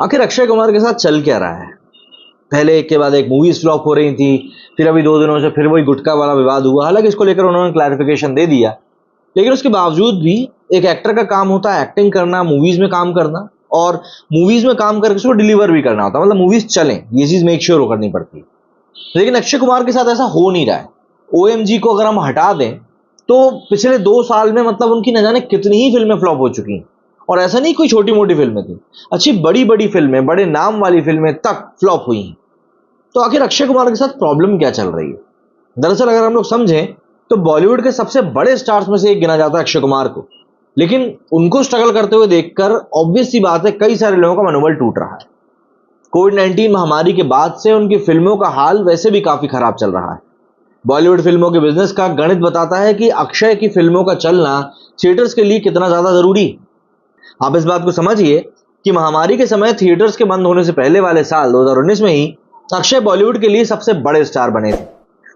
आखिर अक्षय कुमार के साथ चल क्या रहा है? पहले एक के बाद एक मूवीज फ्लॉप हो रही थी, फिर अभी 2 दिनों से फिर वही गुटखा वाला विवाद हुआ। हालांकि इसको लेकर उन्होंने क्लैरिफिकेशन दे दिया, लेकिन उसके बावजूद भी एक एक्टर का काम होता है एक्टिंग करना, मूवीज में काम करना, और मूवीज में काम करके उसको डिलीवर भी करना होता है, मतलब मूवीज चलें ये चीज मेक श्योर करनी पड़ती है। लेकिन अक्षय कुमार के साथ ऐसा हो नहीं रहा है। ओएमजी को अगर हम हटा दें तो पिछले 2 साल में मतलब उनकी न जाने कितनी ही फिल्में फ्लॉप हो चुकी हैं, और ऐसा नहीं कोई छोटी मोटी फिल्में थी, अच्छी बड़ी बड़ी फिल्में, बड़े नाम वाली फिल्में तक फ्लॉप हुई हैं। तो आखिर अक्षय कुमार के साथ प्रॉब्लम क्या चल रही है? दरअसल अगर हम लोग समझें तो बॉलीवुड के सबसे बड़े स्टार्स में से एक गिना जाता है अक्षय कुमार को, लेकिन उनको स्ट्रगल करते हुए देखकर ऑब्वियस सी बात है कई सारे लोगों का मनोबल टूट रहा है। कोविड-19 महामारी के बाद से उनकी फिल्मों का हाल वैसे भी काफी खराब चल रहा है। बॉलीवुड फिल्मों के बिजनेस का गणित बताता है कि अक्षय की फिल्मों का चलना थिएटर्स के लिए कितना ज्यादा जरूरी है। आप इस बात को समझिए कि महामारी के समय थिएटर्स के बंद होने से पहले वाले साल 2019 में ही अक्षय बॉलीवुड के लिए सबसे बड़े स्टार बने थे।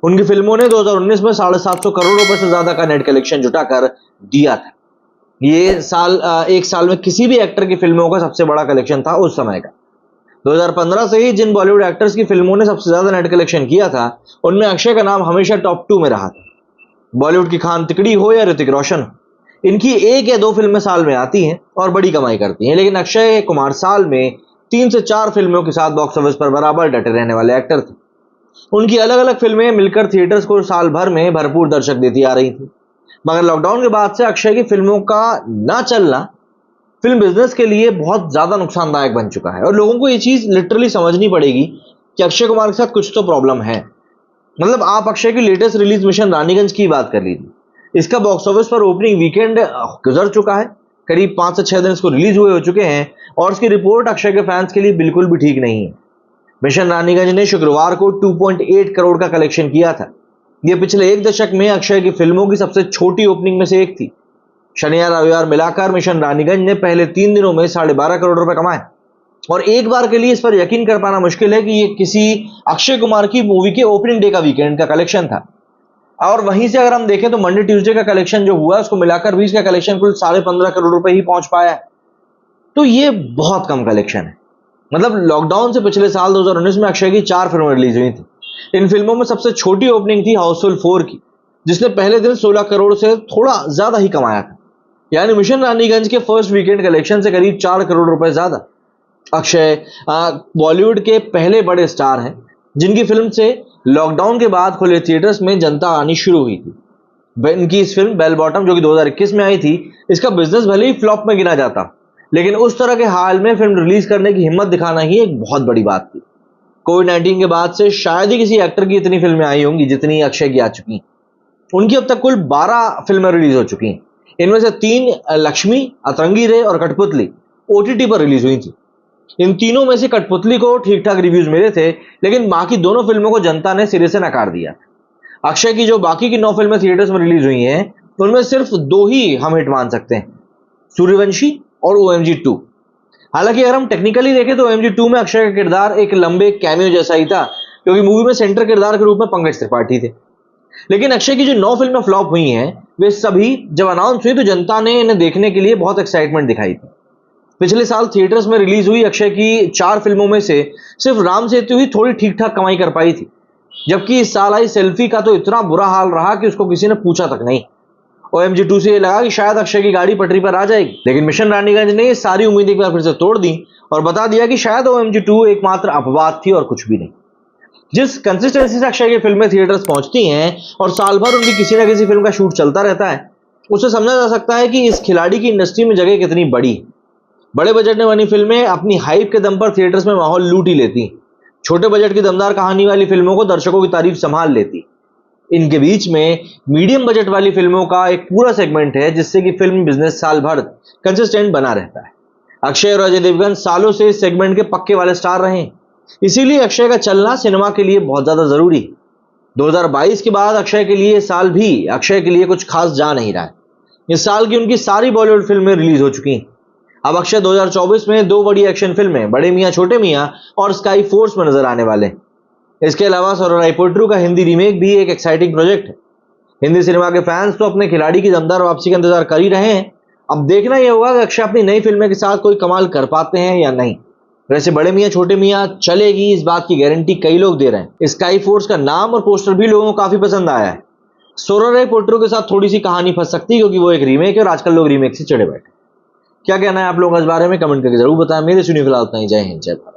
उनकी फिल्मों ने 2019 में 750 करोड़ रुपए से ज्यादा का नेट कलेक्शन जुटाकर दिया था। ये साल एक साल में किसी भी एक्टर की फिल्मों का सबसे बड़ा कलेक्शन था उस समय का। 2015 से ही जिन बॉलीवुड एक्टर्स की फिल्मों ने सबसे ज्यादा नेट कलेक्शन किया था, उनमें अक्षय का नाम हमेशा टॉप 2 में रहा था। बॉलीवुड की खान तिकड़ी हो या ऋतिक रोशन हो, इनकी 1 या 2 फिल्में साल में आती हैं और बड़ी कमाई करती हैं, लेकिन अक्षय कुमार साल में 3 से 4 फिल्मों के साथ बॉक्स ऑफिस पर बराबर डटे रहने वाले एक्टर थे। उनकी अलग अलग फिल्में मिलकर थिएटर्स को साल भर में भरपूर दर्शक देती आ रही थी। मगर लॉकडाउन के बाद से अक्षय की फिल्मों का ना चलना फिल्म बिजनेस के लिए बहुत ज्यादा नुकसानदायक बन चुका है, और लोगों को ये चीज लिटरली समझनी पड़ेगी कि अक्षय कुमार के साथ कुछ तो प्रॉब्लम है। मतलब आप अक्षय की लेटेस्ट रिलीज मिशन रानीगंज की बात कर लीजिए, इसका बॉक्स ऑफिस पर ओपनिंग वीकेंड गुजर चुका है, करीब 5 से 6 दिन इसको रिलीज हुए हो चुके हैं, और इसकी रिपोर्ट अक्षय के फैंस के लिए बिल्कुल भी ठीक नहीं है। मिशन रानीगंज ने शुक्रवार को 2.8 करोड़ का कलेक्शन किया था। यह पिछले 1 दशक में अक्षय की फिल्मों की सबसे छोटी ओपनिंग में से एक थी। शनिवार रविवार मिलाकर मिशन रानीगंज ने पहले 3 दिनों में 12.5 करोड़ रुपए कमाए, और एक बार के लिए इस पर यकीन कर पाना मुश्किल है कि ये किसी अक्षय कुमार की मूवी के ओपनिंग डे का वीकेंड का कलेक्शन था। और वहीं से अगर हम देखें तो मंडे ट्यूसडे का कलेक्शन जो हुआ उसको मिलाकर भी इसका कलेक्शन कुल 15.5 करोड़ रुपए ही पहुंच पाया है। तो ये बहुत कम कलेक्शन है। मतलब लॉकडाउन से पिछले साल 2019 में अक्षय की 4 फिल्में रिलीज हुई थी। इन फिल्मों में सबसे छोटी ओपनिंग थी हाउसफुल 4 की, जिसने पहले दिन 16 करोड़ से थोड़ा ज्यादा ही कमाया था। यानी मिशन रानीगंज के फर्स्ट वीकेंड कलेक्शन से करीब 4 करोड़ रुपए ज्यादा। अक्षय बॉलीवुड के पहले बड़े स्टार हैं जिनकी फिल्म से लॉकडाउन के बाद खुले थिएटर्स में जनता आनी शुरू हुई थी। इनकी इस फिल्म बेल बॉटम जो कि 2021 में आई थी, इसका बिजनेस भले ही फ्लॉप में गिना जाता, लेकिन उस तरह के हाल में फिल्म रिलीज करने की हिम्मत दिखाना ही एक बहुत बड़ी बात थी। कोविड-19 के बाद से शायद ही किसी एक्टर की इतनी फिल्में आई होंगी जितनी अक्षय की आ चुकी। उनकी अब तक कुल 12 फिल्में रिलीज हो चुकी हैं। इनमें से 3 लक्ष्मी, अतरंगी रे और कठपुतली ओटीटी पर रिलीज हुई थी। इन तीनों में से कठपुतली को ठीक ठाक रिव्यूज मिले थे, लेकिन बाकी दोनों फिल्मों को जनता ने सिरे से नकार दिया। अक्षय की जो बाकी की 9 फिल्में थिएटर्स में रिलीज हुई हैं, उनमें सिर्फ 2 ही हम हिट मान सकते हैं, सूर्यवंशी और ओएमजी 2। हालांकि अगर हम टेक्निकली देखें तो ओएमजी 2 में अक्षय का किरदार एक लंबे कैमियो जैसा ही था, क्योंकि मूवी में सेंटर किरदार के रूप में पंकज त्रिपाठी थे। लेकिन अक्षय की जो 9 फिल्में फ्लॉप हुई हैं, वे सभी जब अनाउंस हुई तो जनता ने इन्हें देखने के लिए बहुत एक्साइटमेंट दिखाई थी। पिछले साल थिएटर्स में रिलीज हुई अक्षय की 4 फिल्मों में से सिर्फ राम सेतु ही थोड़ी ठीक ठाक कमाई कर पाई थी, जबकि इस साल आई सेल्फी का तो इतना बुरा हाल रहा कि उसको किसी ने पूछा तक नहीं। ओएमजी 2 से ये लगा कि शायद अक्षय की गाड़ी पटरी पर आ जाएगी, लेकिन मिशन रानीगंज ने ये सारी उम्मीदें एक बार फिर से तोड़ दी और बता दिया कि शायद ओएमजी 2 एकमात्र अपवाद थी और कुछ भी नहीं। जिस कंसिस्टेंसी से अक्षय की फिल्में थिएटर्स पहुंचती हैं और साल भर उनकी किसी ना किसी फिल्म का शूट चलता रहता है, उससे समझा जा सकता है कि इस खिलाड़ी की इंडस्ट्री में जगह कितनी बड़ी है। बड़े बजट में बनी फिल्में अपनी हाइप के दम पर थिएटर्स में माहौल लूट ही लेती, छोटे बजट की दमदार कहानी वाली फिल्मों को दर्शकों की तारीफ संभाल लेती। इनके बीच में मीडियम बजट वाली फिल्मों का एक पूरा सेगमेंट है जिससे कि फिल्म बिजनेस साल भर कंसिस्टेंट बना रहता है। अक्षय और अजय देवगन सालों से इस सेगमेंट के पक्के वाले स्टार रहे हैं, इसीलिए अक्षय का चलना सिनेमा के लिए बहुत ज्यादा जरूरी है। 2022 के बाद अक्षय के लिए साल भी अक्षय के लिए कुछ खास जा नहीं रहा है। इस साल की उनकी सारी बॉलीवुड फिल्में रिलीज हो चुकी हैं। अब अक्षय 2024 में 2 बड़ी एक्शन फिल्में बड़े मियां छोटे मियां और स्काई फोर्स में नजर आने वाले हैं। इसके अलावा सरोराई पोट्रू का हिंदी रीमेक भी एक एक्साइटिंग प्रोजेक्ट है। हिंदी सिनेमा के फैंस तो अपने खिलाड़ी की दमदार वापसी का इंतजार कर ही रहे हैं। अब देखना यह होगा कि अक्षय अपनी नई फिल्में के साथ कोई कमाल कर पाते हैं या नहीं। वैसे बड़े मियाँ छोटे मियाँ चलेगी, इस बात की गारंटी कई लोग दे रहे हैं। स्काई फोर्स का नाम और पोस्टर भी लोगों को काफी पसंद आया है। सोरारे पोर्टरो के साथ थोड़ी सी कहानी फंस सकती है क्योंकि वो एक रीमेक है और आजकल लोग रीमेक से चढ़े बैठे। क्या कहना है आप लोगों का इस बारे में कमेंट करके जरूर बताएं। मेरे सुनिए फिलहाल उतना ही। जय हिंद, जय भारत।